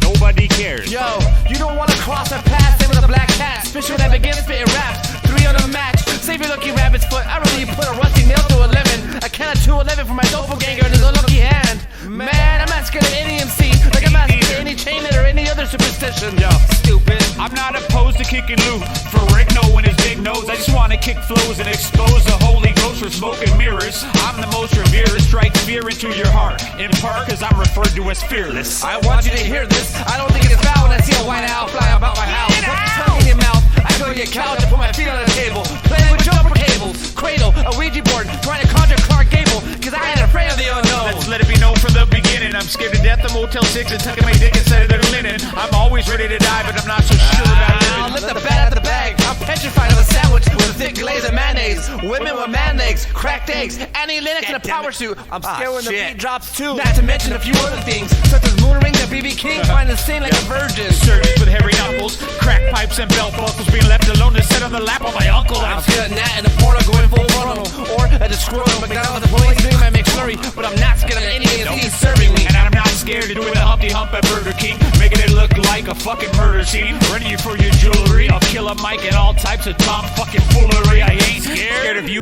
Nobody cares. Yo, you don't wanna cross a path, same with a black cat. Especially when I begin spitting raps. 3 on the match. Save your lucky rabbit's foot. I really put a rusty nail through a lemon. A can of 211 for my doppelganger in his unlucky hand. Man, I'm not scared of any MC. Like I'm not scared of any chainlet or any other superstition. Yo, stupid. I'm not opposed to kicking loot for Rick and his big nose. I just wanna kick flows and expose the Holy Ghost for smoke and mirrors. I'm the most revered. Strike fear into your heart. In part, cause I'm referred to as fearless. I want you to hear this. I don't think it's foul when I see a white owl fly about my house. Put your tongue in your mouth. I go to your couch and put my feet on the table. Playing with jumper cables, cradle, a Ouija board, trying to conjure Clark Gable. Cause I ain't afraid of the unknown. Let's let it be known from the beginning. I'm scared to death of Motel 6 and tucking my dick inside of their linen. I'm always ready to die, but I'm not so sure about living. I'll lift the bat out the bag. I'm petrified of a sandwich with a thick glaze of mayonnaise. Women with man legs, cracked eggs, Annie Lennox in a power suit. I'm scared when the beat drops too. Not to mention a few other things, such as moon rings and BB King trying to sing like a virgin. Surgeons with hairy knuckles, crack pipes and belt buckles, being left alone to sit on the lap of my uncle. I'm scared of Nat and the porno going full frontal, or a destroyer McDonald's employees doing my McFlurry. But I'm not scared of any AMC serving me. And I'm not scared of doing the Humpty Hump at Burger King, making it look like a fucking murder scene. Ready for your jewelry, I'll kill a mic and all types of tom fucking foolery. I ain't scared of you.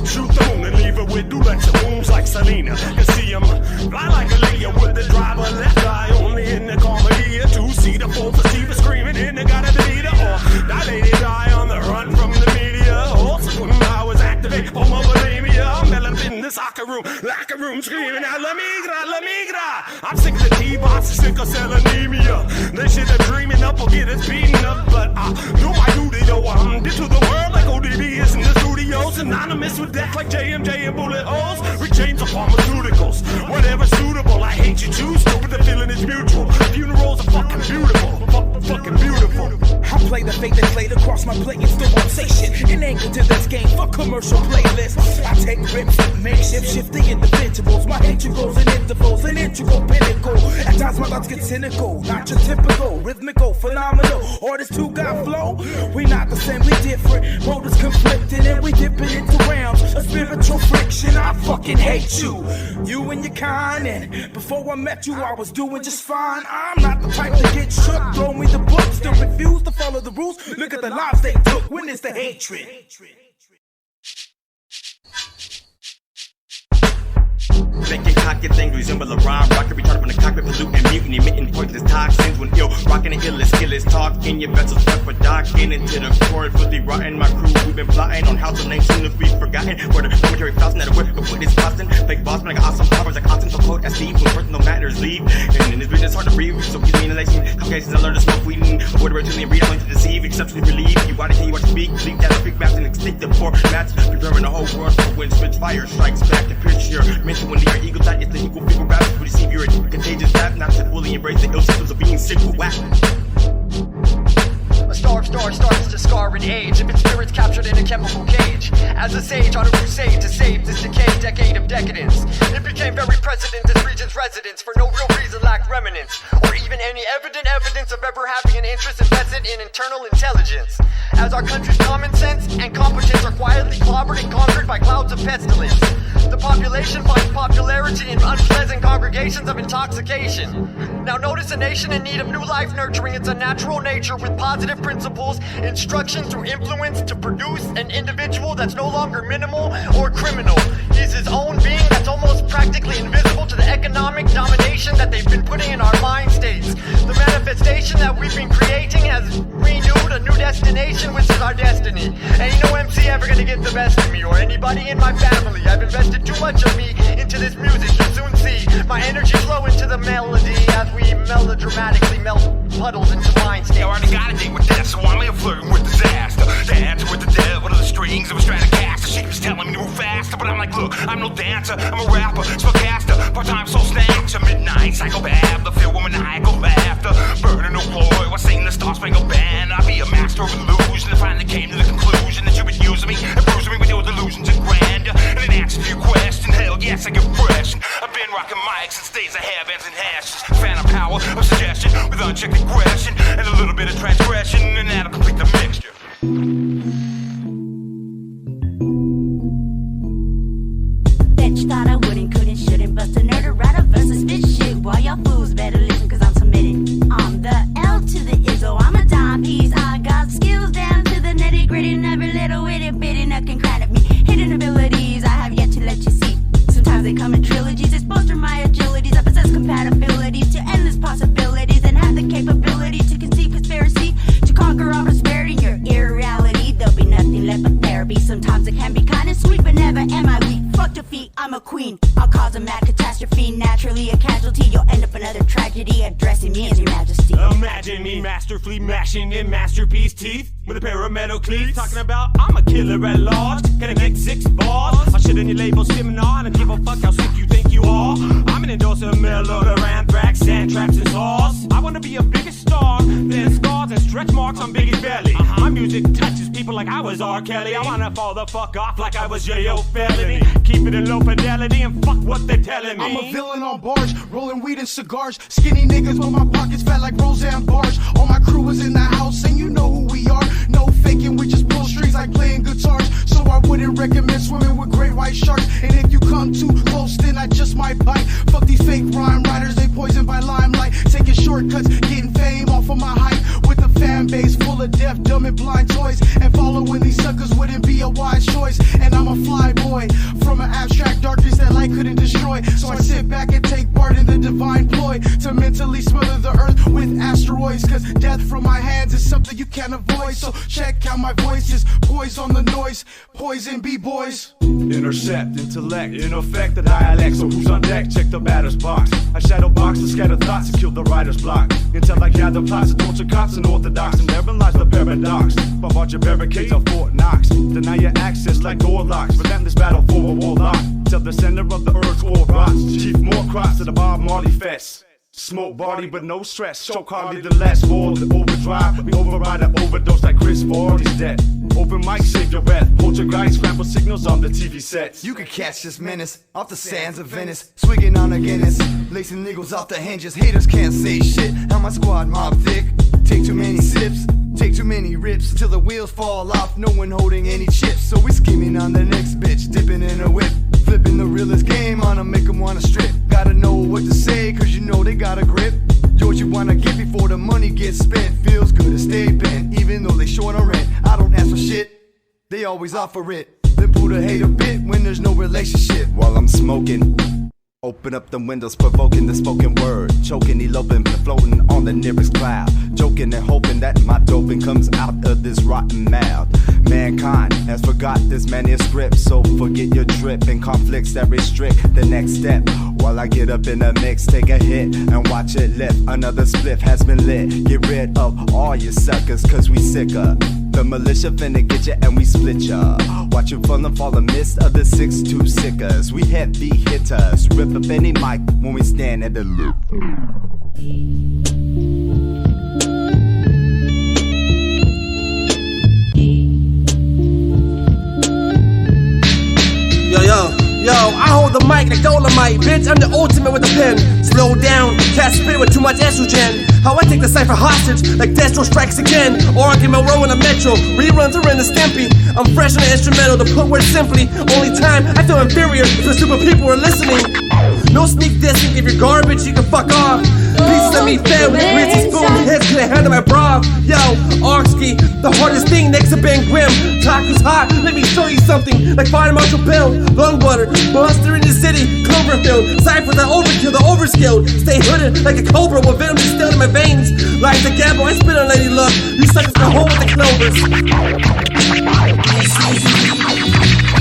Shoot the moon and leave it with direction wounds like Selena. Can see him fly like a Leah with the driver left eye only in the comedy. 2-seater, 4-seater screaming in the gotta beat or dilated eye on the run from the media. Also, I was activated for my bulimia. I'm in the locker room screaming out La Migra, La Migra. I'm sick of the T-box, sick of cell anemia. This shit is dreaming up or get us beaten up, but I do my duty though. I'm dead to the world like ODB is in the studios, synonymous with death like JMJ and bullet holes. We change the pharmaceuticals, whatever's suitable. I hate you too, stupid. The feeling is mutual. Funerals are fucking beautiful, fucking beautiful. I play the fate that played across my plate and still won't say shit. In anger to this game, fuck commercial playlists. I take rips, makeshift, shifting individuals. My hatred goes in intervals, an integral pinnacle. At times my thoughts get cynical, not your typical, rhythmical, phenomenal. Artists who got flow, we not the same, we different. Motives conflicting and we dipping into realms of spiritual friction. I fucking hate you, you and your kind. And before I met you, I was doing just fine. I'm not the type to get shook. Throw me the book, still refuse to follow the rules. Look at the lives they took. When is the hatred? Making cocky things resemble a rhyme. Rocket retarded from the cockpit, polluting, mutant, emitting poisonous toxins. When ill, rocking the illest, skillest talk in your vessels, pepper docking into the core, filthy rotten. My crew, we've been plotting on how to name soon to be forgotten. For the momentary flossing that a whip will put this Boston. Fake boss, man, like awesome powers like Austin, so cold as Steve. When personal matters leave. And in this business, hard to breathe. So keep me in the lacing. Complications, I learn to smoke weed and avoid the reptilian breed. I'm going to deceive, exceptionally relieved. You gotta hear what you speak. Leak that speak back and instinctive for match. Preparing the whole world for when spits fire strikes back to pierce your mental when your ego tight. It's the equal figure rap. To deceive you're a contagious rap, not to fully embrace the ill symptoms of being sick with whack. A starved star starts to scar and age if its spirit's captured in a chemical cage. As a sage on a crusade to save this decayed decade of decadence, it became very present in this region's residents for no real reason, lacked remnants, or even any evident evidence of ever having an interest invested in internal intelligence. As our country's common sense and competence are quietly clobbered and conquered by clouds of pestilence, the population finds popularity in unpleasant congregations of intoxication. Now notice a nation in need of new life nurturing its unnatural nature with positive principles, instruction through influence to produce an individual that's no longer minimal or criminal. He's his own being that's almost practically invisible to the economic domination that they've been putting in our mind states. The manifestation that we've been creating has renewed a new destination, which is our destiny. Ain't no MC ever gonna get the best of me or anybody in my family. I've invested too much of me into this music. You'll soon see my energy flow into the melody as we melodramatically melt puddles into mind states. I already got a date with death, so I'm here flirting with disaster. Dancing with the devil to the strings of a Stratocaster. She keeps telling me to move faster, but I'm like, look, I'm no dancer, I'm a rapper, spellcaster, part-time soul snatcher, midnight psychopath, the filled with maniacal laughter, burning no ploy, while singing the Star-Spangled Band. I'll be a master of illusion, and finally came to the conclusion that you've been using me and bruising me with your delusions and grandeur. And in answer to your question, hell yes, I get fresh. I've been rocking mics since days of hairbands and hashes. Phantom power of suggestion with unchecked aggression and a little bit of transgression, and that'll complete the mixture. Bitch thought I wouldn't, couldn't, shouldn't bust a nerd or write a verse and spit shit while y'all fools better listen cause I'm submitted. I'm the L to the Izzo, I'm a dime piece. I got skills down to the nitty gritty, never little witty bitty nothing kind of me. Hidden abilities I have yet to let you see. Sometimes they come in trilogies, exposed to my agilities. I possess compatibilities to endless possibilities and have the capability to conceive conspiracy to conquer all prosperity. Your irreality, there'll be nothing left but therapy. Sometimes it can be kind of sweet, but never am I weak. Fuck defeat, I'm a queen. I'll cause a mad catastrophe, naturally a casualty. You'll end up another tragedy, addressing me as your majesty. Imagine me masterfully mashing in masterpiece teeth with a pair of metal cleats. Talking about I'm a killer at large, gonna get 6 bars. I shit in your label seminar and give a fuck how sick you think you are. I'm an endorser of Mellow, anthrax, sand traps and saws. I wanna be a bigger star than scars and stretch marks on Biggie's belly. My music touches people like I was R. Kelly. I wanna fall the fuck off like I was J.O. Felony. Keep it in low fidelity and fuck what they're telling me. I'm a villain on bars, rolling weed and cigars. Skinny niggas with my pockets fat like Roseanne bars. All my crew is in the house and you know who we are. No faking, we just pull strings like playing guitars. So I wouldn't recommend swimming with great white sharks. And if you come too close, then I just might bite. Fuck these fake rhyme writers, they poisoned by limelight. Taking shortcuts, getting fame off of my height. With a fan base full of deaf, dumb and blind toys. And following these suckers wouldn't be a wise choice. And I'm a fly boy from an abstract darkness that light couldn't destroy. So I sit back and take part in the divine ploy to mentally smother the earth with asteroids. Cause death from my hands is something you can't avoid. So check out my voice, just poise on the noise. Poison B-boys. Intercept, intellect, in effect the dialect. So who's on deck? Check the batter's box. I shadow box and scatter thoughts and kill the writer's block. Until I gather plots and torture cops and orthodox. And therein lies the paradox. Bombard your barricades of Fort Knox. Deny your access like door locks. Relentless battle for a warlock. Till the center of the earth's core rots. Chief more crops to the Bob Marley fest. Smoke body but no stress. Choke hardly the last for the overdrive. We override an overdose like Chris Ford is dead. Open mic, save your breath. Poltergeist, scramble signals on the TV sets. You can catch this menace off the sands of Venice. Swigging on a Guinness, lacing niggles off the hinges. Haters can't say shit. How my squad mob thick. Take too many sips, take too many rips. Till the wheels fall off, no one holding any chips. So we scheming on the next bitch, dipping in a whip. Flipping the realest game on 'em, make 'em wanna strip. Gotta know what to say, cause you know they got a grip. Do what you wanna get before the money gets spent. Feels good to stay bent, even though they short on rent. I don't ask for shit, they always offer it. Then pull the hate a bit when there's no relationship. While I'm smoking Open up the windows, provoking the spoken word. Choking, eloping, floating on the nearest cloud. Joking and hoping that my doping comes out of this rotten mouth. Mankind has forgot this manuscript, so forget your trip and conflicts that restrict the next step. While I get up in the mix, take a hit and watch it lift. Another spliff has been lit. Get rid of all your suckers, cause we sicker. The militia finna get ya and we split ya. Watch you from the fallen mist of the 6'2" sickers. We heavy hitters, rip up any mic when we stand at the loop. Yo, I hold the mic like Dolomite, bitch, I'm the ultimate with the pen. Slow down, can't spit with too much estrogen. How I take the cipher hostage, like Destro strikes again. Argument row in the metro, reruns are in the Stimpy. I'm fresh on the instrumental, to put words simply. Only time I feel inferior if the stupid people are listening. No sneak dissing, if you're garbage, you can fuck off. Pieces of me fed with greasy spoon, heads couldn't handle my bra. Yo, Arksky, the hardest thing next to Ben Grimm. Taco's hot, let me show you something. Like Fire Marshal Bill, Lung Butter, Monster in the City, Cloverfield. Cyphers are overkill, the overskilled. Stay hooded like a cobra with venom distilled in my veins. Like the Gabbo, I spit on Lady Luck. You suckers go home with the clovers.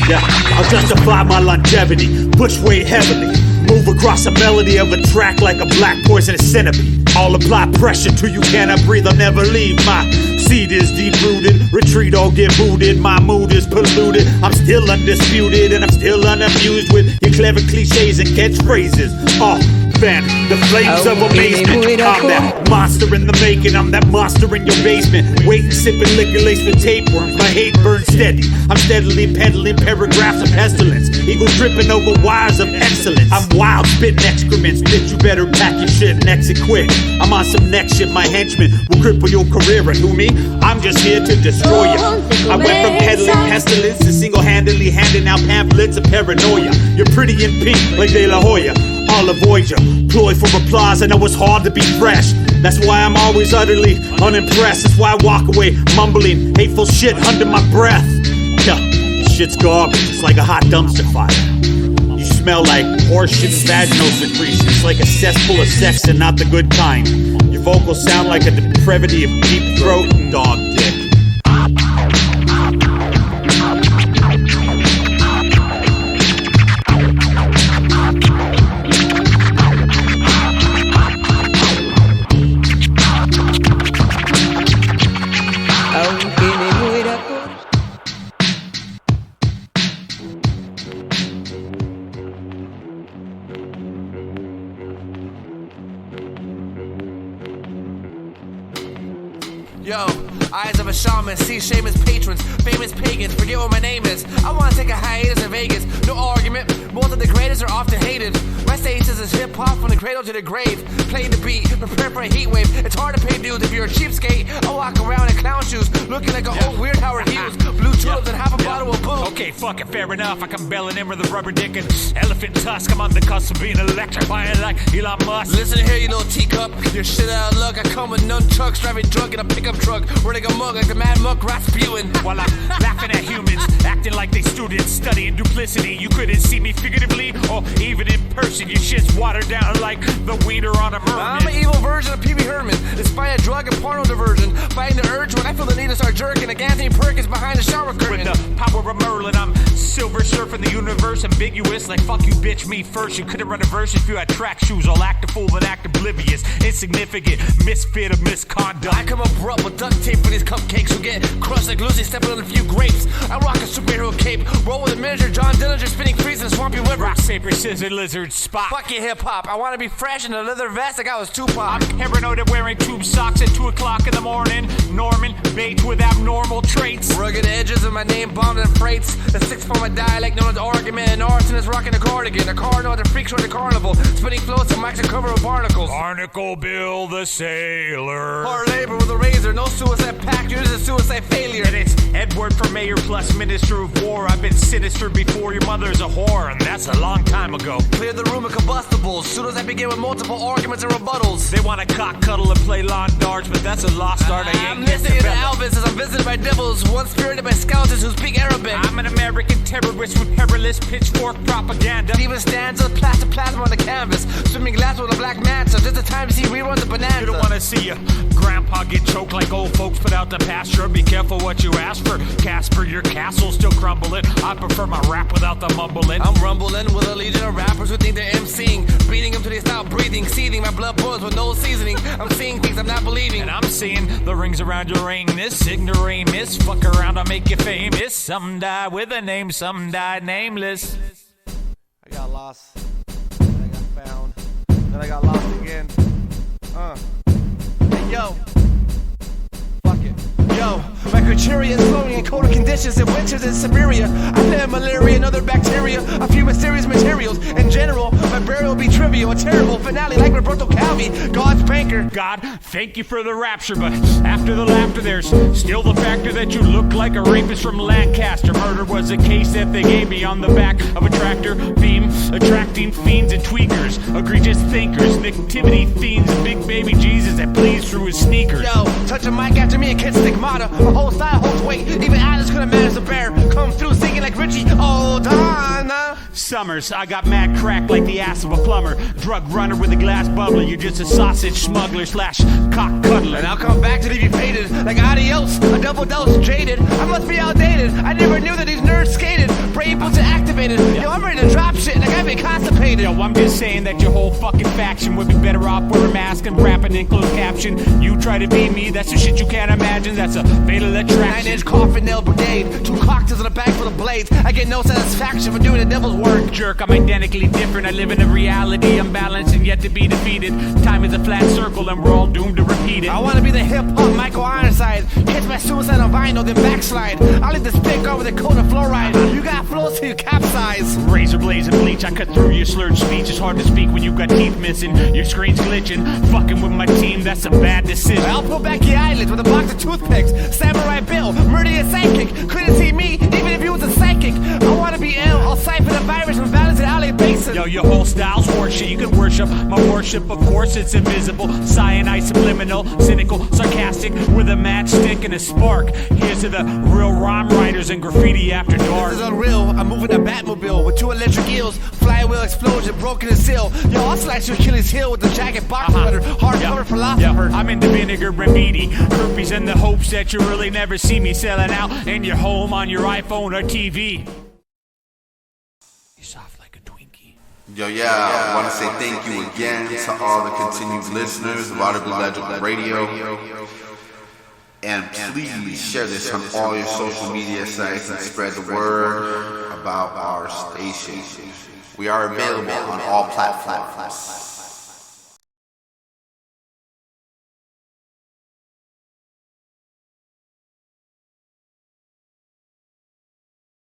Yeah, I'll justify my longevity, push weight heavily. Move across a melody of a track like a black poisonous centipede. I'll apply pressure till you cannot breathe, I'll never leave. My seed is deep-rooted, retreat or get booted. My mood is polluted, I'm still undisputed. And I'm still unamused with your clever cliches and catchphrases. Oh, fan the flames of amazement. I'm that monster in the making, I'm that monster in your basement. Waiting, sipping liquor laced with tapeworms, my hate burns steady. I'm steadily peddling paragraphs of pestilence, eagle dripping over wires of excellence. I'm wild, spitting excrements, bitch, you better pack your shit and exit quick. I'm on some next shit, my henchmen will cripple your career. And who me? I'm just here to destroy you. I went from peddling pestilence to single-handedly handing out pamphlets of paranoia. You're pretty in pink like De La Hoya. I'll avoid you, ploy for applause, I know it's hard to be fresh. That's why I'm always utterly unimpressed. That's why I walk away mumbling hateful shit under my breath. Yeah, shit's garbage, it's like a hot dumpster fire. You smell like horseshit and vaginal secretions, like a cesspool of sex and not the good kind. Your vocals sound like a depravity of deep throat and dog dick. Yo, eyes of a shaman, see shaman's patrons, famous pagans, forget what my name is. I wanna take a hiatus in Vegas, no argument, most of the greatest are often hated. My status is hip-hop from the cradle to the grave, playing the beat, prepare for a heat wave. It's hard to pay dues if you're a cheapskate. I walk around in clown shoes, looking like an old weird Howard Hughes. Blue tulips and half a bottle of booze. Okay, fuck it, fair enough. I can belling in with a rubber dick and elephant tusk. I'm on the cusp of being electrifying like Elon Musk. Listen here, you little teacup, you're shit out of luck. I come with nunchucks, driving drunk in a pickup truck, running a mug like the mad muck Rasputin. While I'm laughing at humans, acting like they students, studying duplicity. You couldn't see me figuratively or even in person. Your shit's watered down like the wiener on a merman. I'm an evil version of Pee Wee Herman, despite a drug and porno diversion. Fighting the urge when I feel the need to start jerking like Anthony Perkins behind the shower curtain. With the power of Merlin, I'm silver surfing the universe, ambiguous like fuck you bitch me first. You couldn't run a verse if you had track shoes. I'll act a fool but act oblivious, insignificant, misfit of misconduct. I come abrupt with duct tape for these cupcakes who get crushed like Lucy stepping on a few grapes. I rock a superhero cape, roll with a miniature John Dillinger spinning freeze in swampy river. Rock, paper, scissors, lizard, spot. Fuck your hip-hop, I wanna be fresh in a leather vest like I was Tupac. I'm paranoid of wearing tube socks at 2 o'clock in the morning. Norman Bates with abnormal traits. Rugged edges of my name bombed in freights. The 6-form of dialect known as argument. An arsonist rocking a cardigan. A cardinal the freak show at the carnival. Spinning floats and mics are covered with barnacles. Barnacle Bill the sailor. Hard labor with a razor. No suicide pact, yours is a suicide failure. And it's Edward for mayor plus minister of war. I've been sinister before your mother's a whore, and that's a long time ago. Clear the room of combustibles. Soon as I begin with multiple arguments and rebuttals. They want to cock cuddle and play lawn darts, but that's a lost art. I'm listening to Elvis as I'm visited by devils, one spirited by skeletons who speak Arabic. I'm an American terrorist with perilous pitchfork propaganda. Steven Stanza, plaster plasma on the canvas, swimming glass with a black manta. Just the time to see reruns of Bonanza. You don't want to see your grandpa get choked like old folks put out the pasture. Be careful what you ask for, Casper. Your castle's still crumbling. I prefer my rap without the mumbling. I'm rumbling with a legion of rappers who think they're MCing, beating them till they stop breathing, seething. My blood boils with no seasoning. I'm seeing things I'm not believing, and I'm seeing the rings around your anus. Ignoramus, fuck around, I'll make you famous. Some die with a name, some die nameless. I got lost, then I got found, then I got lost again. Hey, yo. Fuck it. Yo, my criteria is flowing in colder conditions in winters in Siberia. I live malaria and other bacteria, a few mysterious materials. In general, my burial will be trivial, a terrible finale like Roberto Calvi, God's banker. God, thank you for the rapture, but after the laughter there's still the factor that you look like a rapist from Lancaster. Murder was a case that they gave me on the back of a tractor beam, attracting fiends and tweakers, egregious thinkers, nativity fiends, and big baby Jesus that bleeds through his sneakers. Yo, touch a mic after me and kiss stigmata. My whole style holds weight. Even Alice couldn't manage to bear. Come through singing like Richie. Oh, Donna. Summers, I got mad crack like the ass of a plumber. Drug runner with a glass bubbler. You're just a sausage smuggler slash cock cuddler. And I'll come back to leave you faded. Like adios, a double dose jaded. I must be outdated. I never knew that these nerds skated. Brain boots are activated. Yo, I'm ready to drop shit like I've been constipated. Yo, I'm just saying that your whole fucking faction would be better off wearing a mask and rapping in closed caption. You try to be me, that's the shit you can't imagine. That's a fatal attraction. 9-inch coffin nail brigade. 2 cocktails in a bag full of blades. I get no satisfaction for doing the devil's work. Jerk, I'm identically different. I live in a reality unbalanced and yet to be defeated. Time is a flat circle and we're all doomed to repeat it. I wanna be the hip-hop Michael Ironside. Catch my suicide on vinyl, then backslide. I'll leave this pick over the coat of fluoride. You got flows till you capsize. Razor blades and bleach, I cut through your slurred speech. It's hard to speak when you got teeth missing. Your screen's glitching. Fucking with my team, that's a bad decision. I'll pull back your eyelids with a box of toothpicks. Samurai Bill, murder your psychic. Couldn't see me, even if you was a psychic. I wanna be ill, I'll cipher the virus from Valleys and Alley Basin. Yo, your whole style's horseshit. You can worship my worship, of course it's invisible. Cyanide, subliminal, cynical, sarcastic, with a matchstick and a spark. Here's to the real rhyme writers and graffiti after dark. This is unreal, I'm moving a Batmobile with 2 electric eels. Flywheel explosion, broken and seal. Yo, I'll slice your Achilles heel with the jacket box cutter. Hardcover philosopher. I'm into vinegar and meaty herpes in the hopes that you really never see me selling out in your home on your iPhone or TV. You soft like a Twinkie. Yo, I want to say thank you again to all the continued listeners of Audibly Legible Radio. And please share this on all your social media sites and spread the word about our station. We are available on all platforms.